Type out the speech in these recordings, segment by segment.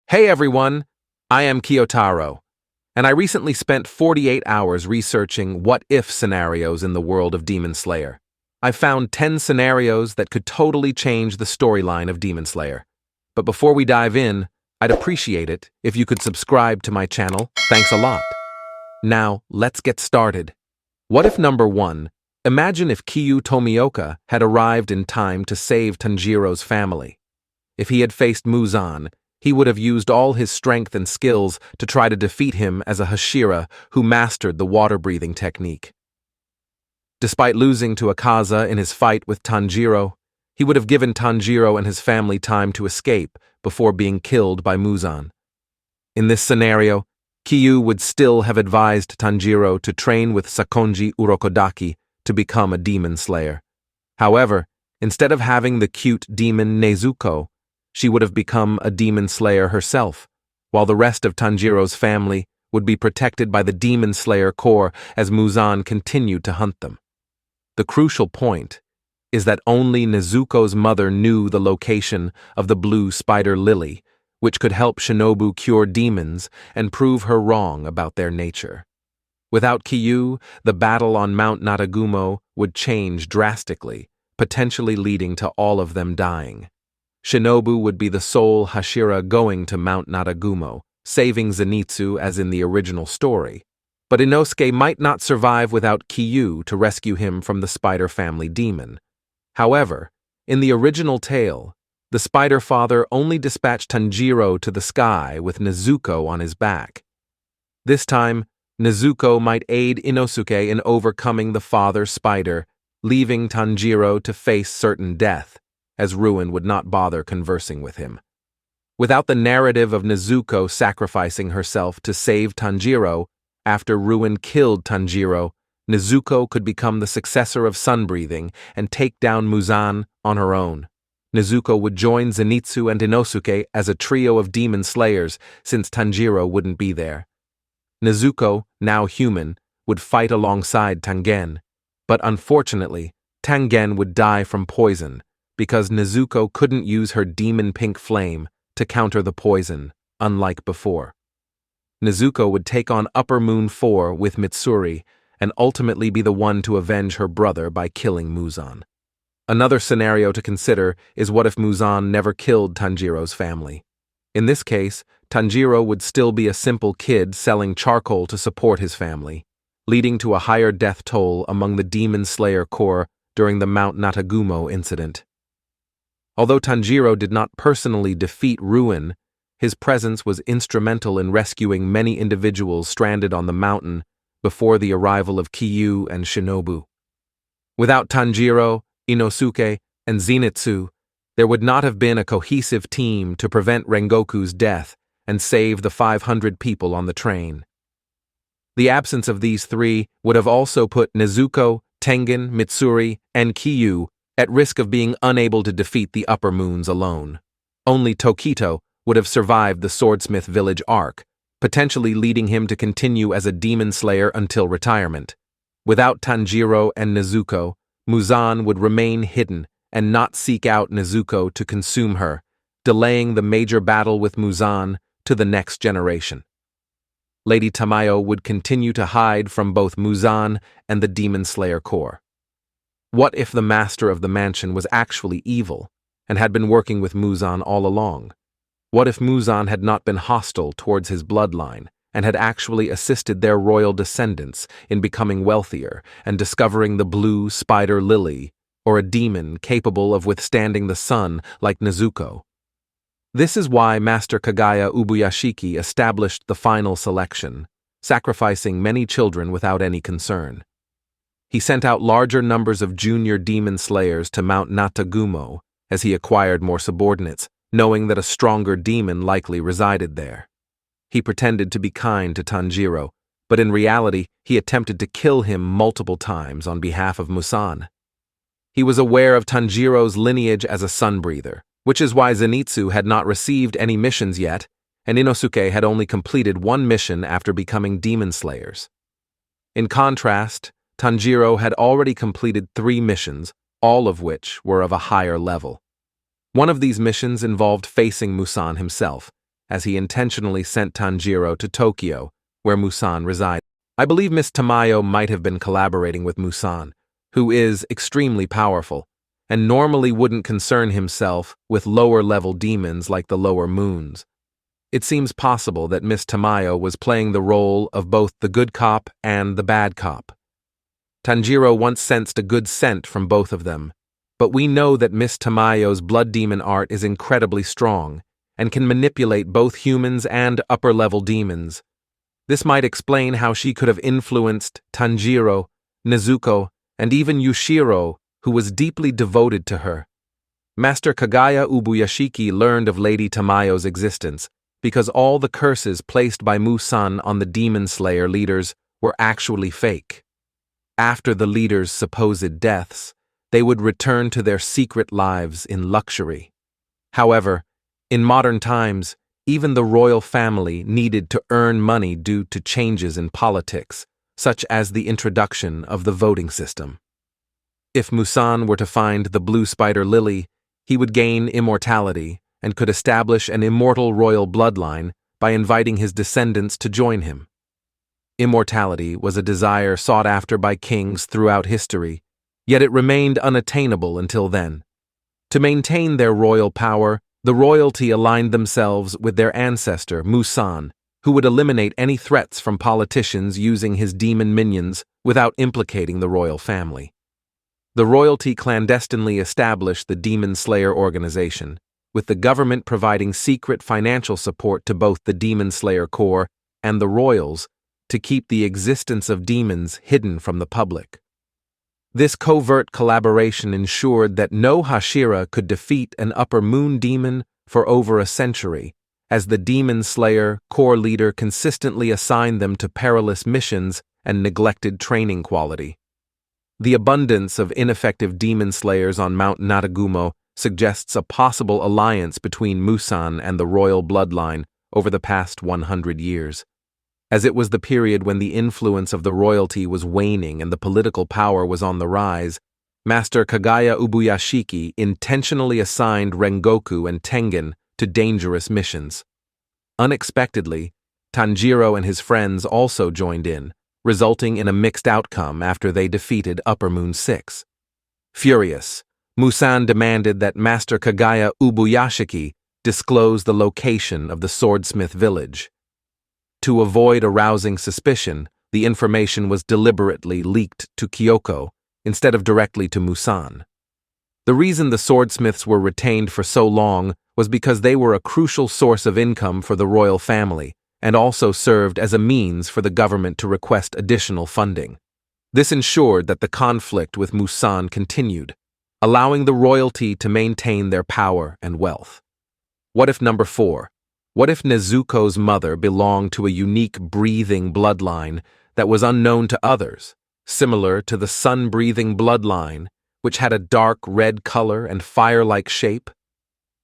Hey everyone, I am Kyotaro, and I recently spent 48 hours researching what-if scenarios in the world of Demon Slayer. I found 10 scenarios that could totally change the storyline of Demon Slayer. But before we dive in, I'd appreciate it if you could subscribe to my channel. Thanks a lot. Now, let's get started. What if number 1, imagine if Kyu Tomioka had arrived in time to save Tanjiro's family. If he had faced Muzan, he would have used all his strength and skills to try to defeat him as a Hashira who mastered the water-breathing technique. Despite losing to Akaza in his fight with Tanjiro, he would have given Tanjiro and his family time to escape before being killed by Muzan. In this scenario, Kyu would still have advised Tanjiro to train with Sakonji Urokodaki to become a demon slayer. However, instead of having the cute demon Nezuko, she would have become a demon slayer herself, while the rest of Tanjiro's family would be protected by the demon slayer corps as Muzan continued to hunt them. The crucial point is that only Nezuko's mother knew the location of the blue spider lily, which could help Shinobu cure demons and prove her wrong about their nature. Without Kyu, the battle on Mount Natagumo would change drastically, potentially leading to all of them dying. Shinobu would be the sole Hashira going to Mount Natagumo, saving Zenitsu as in the original story. But Inosuke might not survive without Kyu to rescue him from the Spider Family demon. However, in the original tale, the Spider Father only dispatched Tanjiro to the sky with Nezuko on his back. This time, Nezuko might aid Inosuke in overcoming the Father Spider, leaving Tanjiro to face certain death, as Ruin would not bother conversing with him. Without the narrative of Nezuko sacrificing herself to save Tanjiro, after Ruin killed Tanjiro, Nezuko could become the successor of Sunbreathing and take down Muzan on her own. Nezuko would join Zenitsu and Inosuke as a trio of demon slayers since Tanjiro wouldn't be there. Nezuko, now human, would fight alongside Tengen, but unfortunately, Tengen would die from poison, because Nezuko couldn't use her demon pink flame to counter the poison, unlike before. Nezuko would take on Upper Moon 4 with Mitsuri and ultimately be the one to avenge her brother by killing Muzan. Another scenario to consider is what if Muzan never killed Tanjiro's family. In this case, Tanjiro would still be a simple kid selling charcoal to support his family, leading to a higher death toll among the Demon Slayer Corps during the Mount Natagumo incident. Although Tanjiro did not personally defeat Ruin, his presence was instrumental in rescuing many individuals stranded on the mountain before the arrival of Kyu and Shinobu. Without Tanjiro, Inosuke, and Zenitsu, there would not have been a cohesive team to prevent Rengoku's death and save the 500 people on the train. The absence of these three would have also put Nezuko, Tengen, Mitsuri, and Kyu at risk of being unable to defeat the Upper Moons alone. Only Tokito would have survived the Swordsmith Village arc, potentially leading him to continue as a demon slayer until retirement. Without Tanjiro and Nezuko, Muzan would remain hidden and not seek out Nezuko to consume her, delaying the major battle with Muzan to the next generation. Lady Tamayo would continue to hide from both Muzan and the Demon Slayer Corps. What if the master of the mansion was actually evil and had been working with Muzan all along? What if Muzan had not been hostile towards his bloodline and had actually assisted their royal descendants in becoming wealthier and discovering the blue spider lily, or a demon capable of withstanding the sun like Nezuko? This is why Master Kagaya Ubuyashiki established the final selection, sacrificing many children without any concern. He sent out larger numbers of junior demon slayers to Mount Natagumo as he acquired more subordinates, knowing that a stronger demon likely resided there. He pretended to be kind to Tanjiro, but in reality he attempted to kill him multiple times on behalf of Muzan. He was aware of Tanjiro's lineage as a sunbreather, which is why Zenitsu had not received any missions yet, and Inosuke had only completed one mission after becoming demon slayers. In contrast, Tanjiro had already completed 3 missions, all of which were of a higher level. One of these missions involved facing Muzan himself, as he intentionally sent Tanjiro to Tokyo, where Musan resided. I believe Miss Tamayo might have been collaborating with Musan, who is extremely powerful, and normally wouldn't concern himself with lower-level demons like the lower moons. It seems possible that Miss Tamayo was playing the role of both the good cop and the bad cop. Tanjiro once sensed a good scent from both of them, but we know that Miss Tamayo's blood demon art is incredibly strong and can manipulate both humans and upper-level demons. This might explain how she could have influenced Tanjiro, Nezuko, and even Yushiro, who was deeply devoted to her. Master Kagaya Ubuyashiki learned of Lady Tamayo's existence because all the curses placed by Musan on the Demon Slayer leaders were actually fake. After the leaders' supposed deaths, they would return to their secret lives in luxury. However, in modern times, even the royal family needed to earn money due to changes in politics, such as the introduction of the voting system. If Musan were to find the blue spider lily, he would gain immortality and could establish an immortal royal bloodline by inviting his descendants to join him. Immortality was a desire sought after by kings throughout history, yet it remained unattainable until then. To maintain their royal power, the royalty aligned themselves with their ancestor, Musan, who would eliminate any threats from politicians using his demon minions without implicating the royal family. The royalty clandestinely established the Demon Slayer organization, with the government providing secret financial support to both the Demon Slayer Corps and the royals to keep the existence of demons hidden from the public. This covert collaboration ensured that no Hashira could defeat an upper moon demon for over a century, as the Demon Slayer Corps leader consistently assigned them to perilous missions and neglected training quality. The abundance of ineffective demon slayers on Mount Natagumo suggests a possible alliance between Musan and the royal bloodline over the past 100 years. As it was the period when the influence of the royalty was waning and the political power was on the rise, Master Kagaya Ubuyashiki intentionally assigned Rengoku and Tengen to dangerous missions. Unexpectedly, Tanjiro and his friends also joined in, resulting in a mixed outcome after they defeated Upper Moon 6. Furious, Musan demanded that Master Kagaya Ubuyashiki disclose the location of the swordsmith village. To avoid arousing suspicion, the information was deliberately leaked to Kyoko instead of directly to Musan. The reason the swordsmiths were retained for so long was because they were a crucial source of income for the royal family and also served as a means for the government to request additional funding. This ensured that the conflict with Musan continued, allowing the royalty to maintain their power and wealth. What if number 4? What if Nezuko's mother belonged to a unique breathing bloodline that was unknown to others, similar to the sun-breathing bloodline, which had a dark red color and fire-like shape?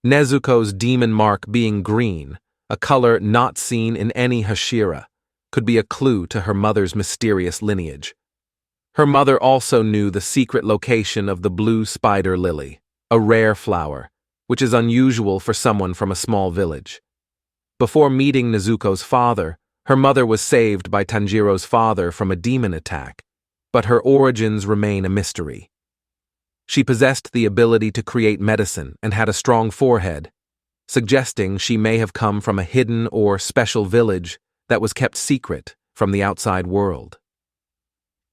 Nezuko's demon mark being green, a color not seen in any Hashira, could be a clue to her mother's mysterious lineage. Her mother also knew the secret location of the blue spider lily, a rare flower, which is unusual for someone from a small village. Before meeting Nezuko's father, her mother was saved by Tanjiro's father from a demon attack, but her origins remain a mystery. She possessed the ability to create medicine and had a strong forehead, suggesting she may have come from a hidden or special village that was kept secret from the outside world.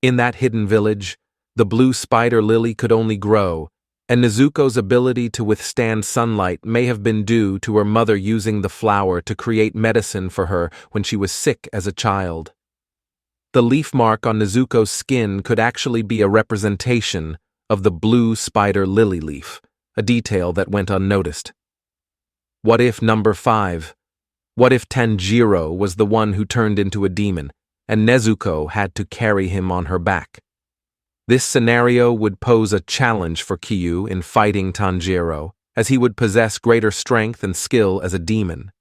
In that hidden village, the blue spider lily could only grow, and Nezuko's ability to withstand sunlight may have been due to her mother using the flower to create medicine for her when she was sick as a child. The leaf mark on Nezuko's skin could actually be a representation of the blue spider lily leaf, a detail that went unnoticed. What if number 5? What if Tanjiro was the one who turned into a demon, and Nezuko had to carry him on her back? This scenario would pose a challenge for Kyu in fighting Tanjiro, as he would possess greater strength and skill as a demon.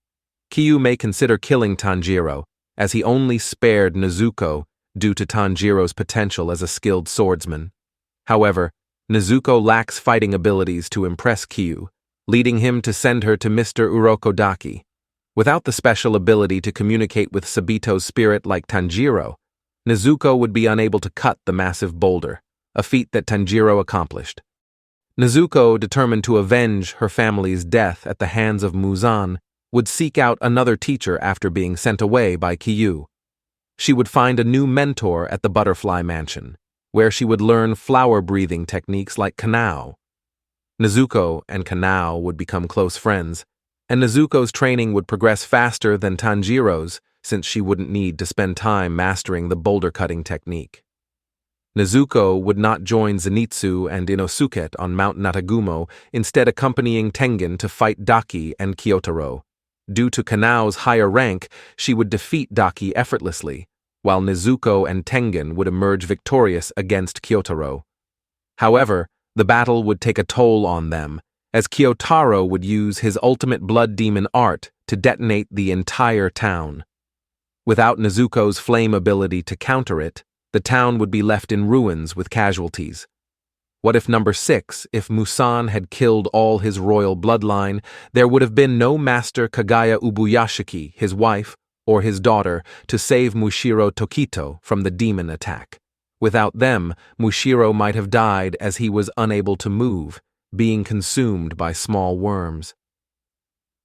Kyu may consider killing Tanjiro, as he only spared Nezuko due to Tanjiro's potential as a skilled swordsman. However, Nezuko lacks fighting abilities to impress Kyu, leading him to send her to Mr. Urokodaki. Without the special ability to communicate with Sabito's spirit like Tanjiro, Nezuko would be unable to cut the massive boulder, a feat that Tanjiro accomplished. Nezuko, determined to avenge her family's death at the hands of Muzan, would seek out another teacher after being sent away by Kyu. She would find a new mentor at the Butterfly Mansion, where she would learn flower-breathing techniques like Kanao. Nezuko and Kanao would become close friends, and Nezuko's training would progress faster than Tanjiro's since she wouldn't need to spend time mastering the boulder-cutting technique. Nezuko would not join Zenitsu and Inosuke on Mount Natagumo, instead accompanying Tengen to fight Daki and Kyotaro. Due to Kanao's higher rank, she would defeat Daki effortlessly, while Nezuko and Tengen would emerge victorious against Kyotaro. However, the battle would take a toll on them, as Kyotaro would use his ultimate blood demon art to detonate the entire town. Without Nezuko's flame ability to counter it, the town would be left in ruins with casualties. What if number 6, if Muzan had killed all his royal bloodline, there would have been no Master Kagaya Ubuyashiki, his wife, or his daughter, to save Mushiro Tokito from the demon attack. Without them, Mushiro might have died as he was unable to move, being consumed by small worms.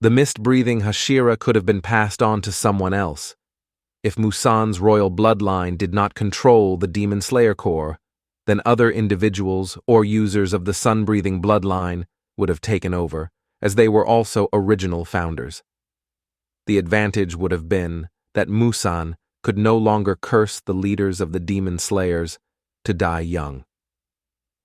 The mist-breathing Hashira could have been passed on to someone else. If Muzan's royal bloodline did not control the Demon Slayer Corps, then other individuals or users of the sun-breathing bloodline would have taken over, as they were also original founders. The advantage would have been that Muzan could no longer curse the leaders of the Demon Slayers to die young.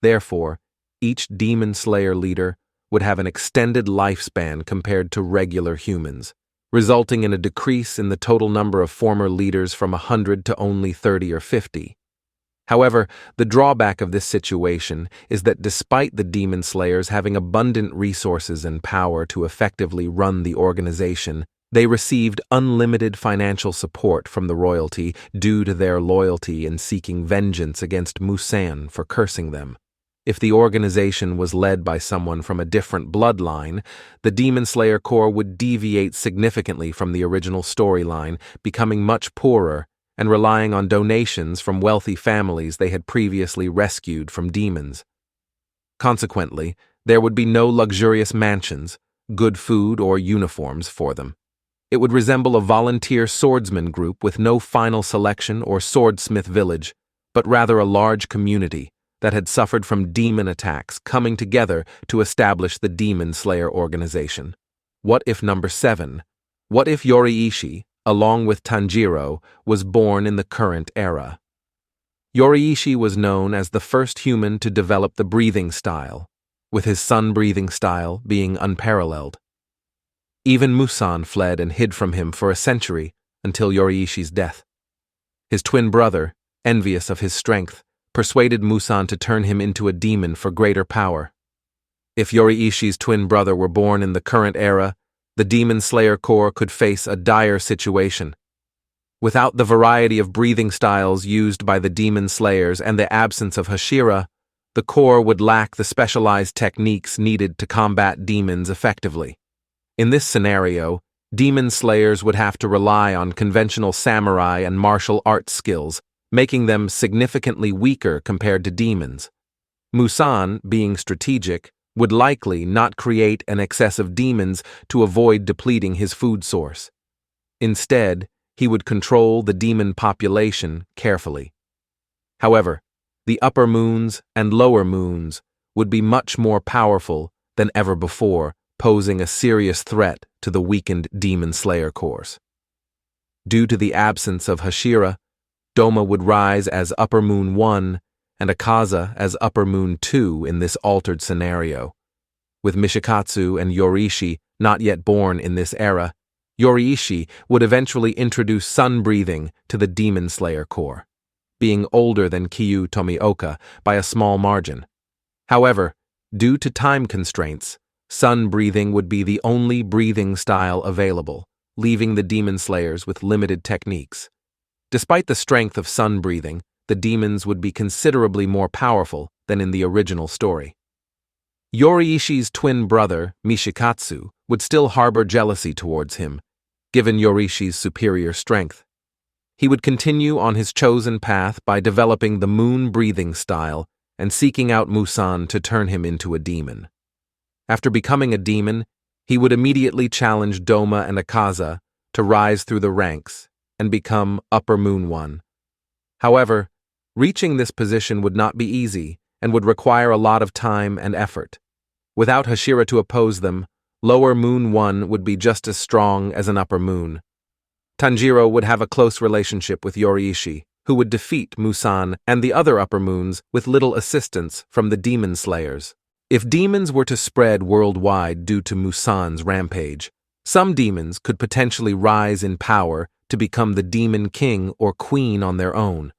Therefore, each Demon Slayer leader would have an extended lifespan compared to regular humans, resulting in a decrease in the total number of former leaders from 100 to only 30 or 50. However, the drawback of this situation is that despite the Demon Slayers having abundant resources and power to effectively run the organization, they received unlimited financial support from the royalty due to their loyalty in seeking vengeance against Muzan for cursing them. If the organization was led by someone from a different bloodline, the Demon Slayer Corps would deviate significantly from the original storyline, becoming much poorer and relying on donations from wealthy families they had previously rescued from demons. Consequently, there would be no luxurious mansions, good food, or uniforms for them. It would resemble a volunteer swordsman group with no final selection or swordsmith village, but rather a large community that had suffered from demon attacks coming together to establish the Demon Slayer organization. What if number 7? What if Yoriishi, along with Tanjiro, was born in the current era? Yoriishi was known as the first human to develop the breathing style, with his sun-breathing style being unparalleled. Even Muzan fled and hid from him for a century until Yoriishi's death. His twin brother, envious of his strength, persuaded Muzan to turn him into a demon for greater power. If Yoriishi's twin brother were born in the current era, the Demon Slayer Corps could face a dire situation. Without the variety of breathing styles used by the Demon Slayers and the absence of Hashira, the Corps would lack the specialized techniques needed to combat demons effectively. In this scenario, Demon Slayers would have to rely on conventional samurai and martial arts skills, making them significantly weaker compared to demons. Muzan, being strategic, would likely not create an excess of demons to avoid depleting his food source. Instead, he would control the demon population carefully. However, the upper moons and lower moons would be much more powerful than ever before, posing a serious threat to the weakened Demon Slayer Corps. Due to the absence of Hashira, Doma would rise as Upper Moon 1 and Akaza as Upper Moon 2 in this altered scenario. With Mishikatsu and Yoriishi not yet born in this era, Yoriishi would eventually introduce sun breathing to the Demon Slayer Corps, being older than Kyu Tomioka by a small margin. However, due to time constraints, sun breathing would be the only breathing style available, leaving the Demon Slayers with limited techniques. Despite the strength of sun breathing, the demons would be considerably more powerful than in the original story. Yoriishi's twin brother, Mishikatsu, would still harbor jealousy towards him, given Yorishi's superior strength. He would continue on his chosen path by developing the moon-breathing style and seeking out Musan to turn him into a demon. After becoming a demon, he would immediately challenge Doma and Akaza to rise through the ranks and become Upper Moon One. However, reaching this position would not be easy and would require a lot of time and effort. Without Hashira to oppose them, Lower Moon One would be just as strong as an Upper Moon. Tanjiro would have a close relationship with Yoriishi, who would defeat Musan and the other Upper Moons with little assistance from the Demon Slayers. If demons were to spread worldwide due to Musan's rampage, some demons could potentially rise in power to become the Demon King or Queen on their own.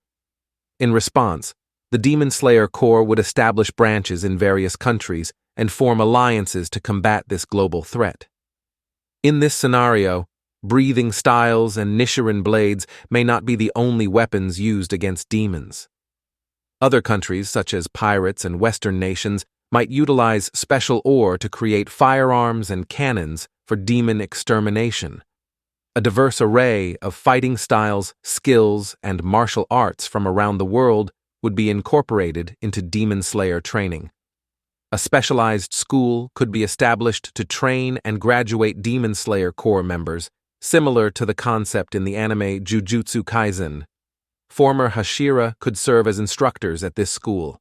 In response, the Demon Slayer Corps would establish branches in various countries and form alliances to combat this global threat. In this scenario, breathing styles and Nichiren blades may not be the only weapons used against demons. Other countries, such as pirates and Western nations, might utilize special ore to create firearms and cannons for demon extermination. A diverse array of fighting styles, skills, and martial arts from around the world would be incorporated into Demon Slayer training. A specialized school could be established to train and graduate Demon Slayer Corps members, similar to the concept in the anime Jujutsu Kaisen. Former Hashira could serve as instructors at this school.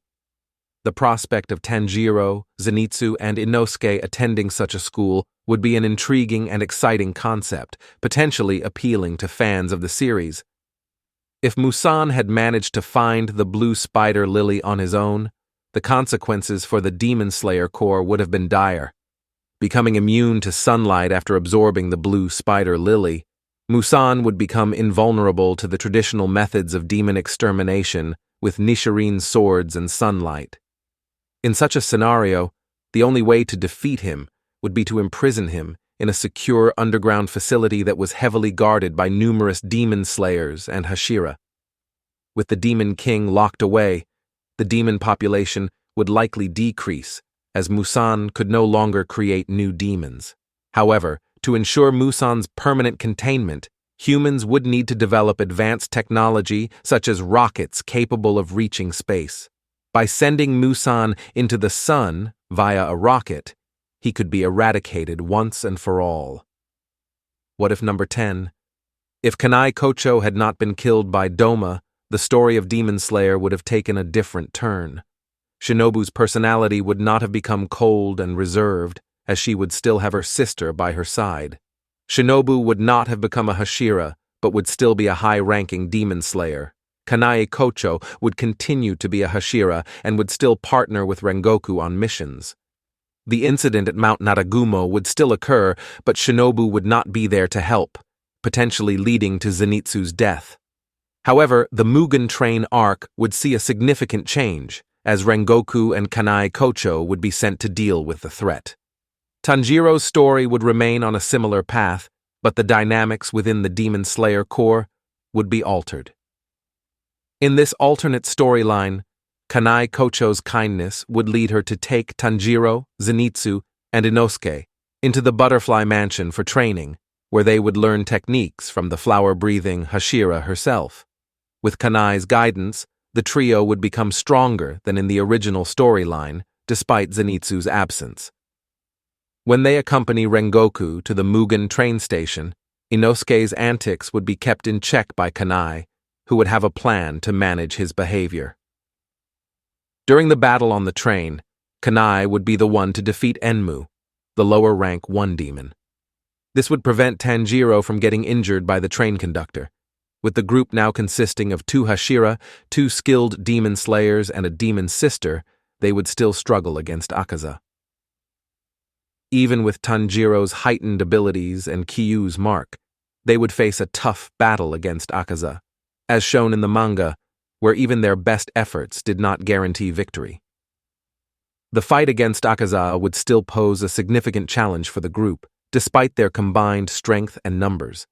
The prospect of Tanjiro, Zenitsu, and Inosuke attending such a school would be an intriguing and exciting concept, potentially appealing to fans of the series. If Musan had managed to find the blue spider lily on his own, the consequences for the Demon Slayer Corps would have been dire. Becoming immune to sunlight after absorbing the blue spider lily, Musan would become invulnerable to the traditional methods of demon extermination with Nichiren swords and sunlight. In such a scenario, the only way to defeat him would be to imprison him in a secure underground facility that was heavily guarded by numerous demon slayers and Hashira. With the Demon King locked away, the demon population would likely decrease, as Musan could no longer create new demons. However, to ensure Musan's permanent containment, humans would need to develop advanced technology such as rockets capable of reaching space. By sending Musan into the sun via a rocket, he could be eradicated once and for all. What if number 10? If Kanai Kocho had not been killed by Doma, the story of Demon Slayer would have taken a different turn. Shinobu's personality would not have become cold and reserved, as she would still have her sister by her side. Shinobu would not have become a Hashira, but would still be a high-ranking Demon Slayer. Kanai Kocho would continue to be a Hashira and would still partner with Rengoku on missions. The incident at Mount Naragumo would still occur, but Shinobu would not be there to help, potentially leading to Zenitsu's death. However, the Mugen Train arc would see a significant change, as Rengoku and Kanai Kocho would be sent to deal with the threat. Tanjiro's story would remain on a similar path, but the dynamics within the Demon Slayer Corps would be altered. In this alternate storyline, Kanai Kocho's kindness would lead her to take Tanjiro, Zenitsu, and Inosuke into the Butterfly Mansion for training, where they would learn techniques from the flower-breathing Hashira herself. With Kanai's guidance, the trio would become stronger than in the original storyline, despite Zenitsu's absence. When they accompany Rengoku to the Mugen train station, Inosuke's antics would be kept in check by Kanai, who would have a plan to manage his behavior. During the battle on the train, Kanai would be the one to defeat Enmu, the lower rank 1 demon. This would prevent Tanjiro from getting injured by the train conductor. With the group now consisting of 2 Hashira, 2 skilled demon slayers, and a demon sister, they would still struggle against Akaza. Even with Tanjiro's heightened abilities and Kyuu's mark, they would face a tough battle against Akaza, as shown in the manga, where even their best efforts did not guarantee victory. The fight against Akaza would still pose a significant challenge for the group, despite their combined strength and numbers.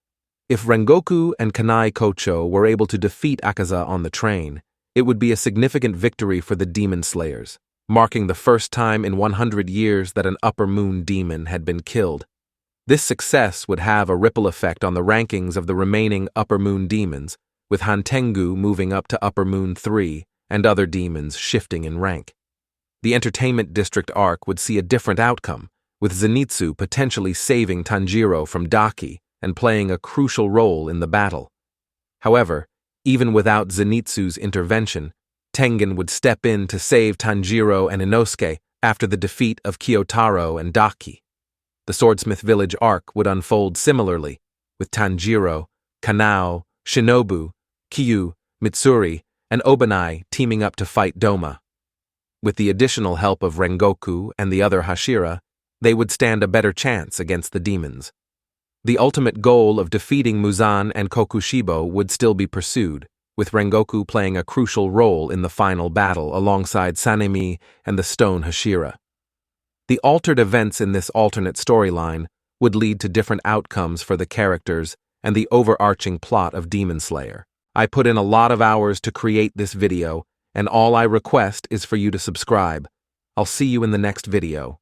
If Rengoku and Kanai Kocho were able to defeat Akaza on the train, it would be a significant victory for the Demon Slayers, marking the first time in 100 years that an Upper Moon demon had been killed. This success would have a ripple effect on the rankings of the remaining Upper Moon demons, with Hantengu moving up to Upper Moon 3 and other demons shifting in rank. The Entertainment District arc would see a different outcome, with Zenitsu potentially saving Tanjiro from Daki and playing a crucial role in the battle. However, even without Zenitsu's intervention, Tengen would step in to save Tanjiro and Inosuke after the defeat of Kyotaro and Daki. The Swordsmith Village arc would unfold similarly, with Tanjiro, Kanao, Shinobu, Kyu, Mitsuri, and Obanai teaming up to fight Doma. With the additional help of Rengoku and the other Hashira, they would stand a better chance against the demons. The ultimate goal of defeating Muzan and Kokushibo would still be pursued, with Rengoku playing a crucial role in the final battle alongside Sanemi and the Stone Hashira. The altered events in this alternate storyline would lead to different outcomes for the characters and the overarching plot of Demon Slayer. I put in a lot of hours to create this video, and all I request is for you to subscribe. I'll see you in the next video.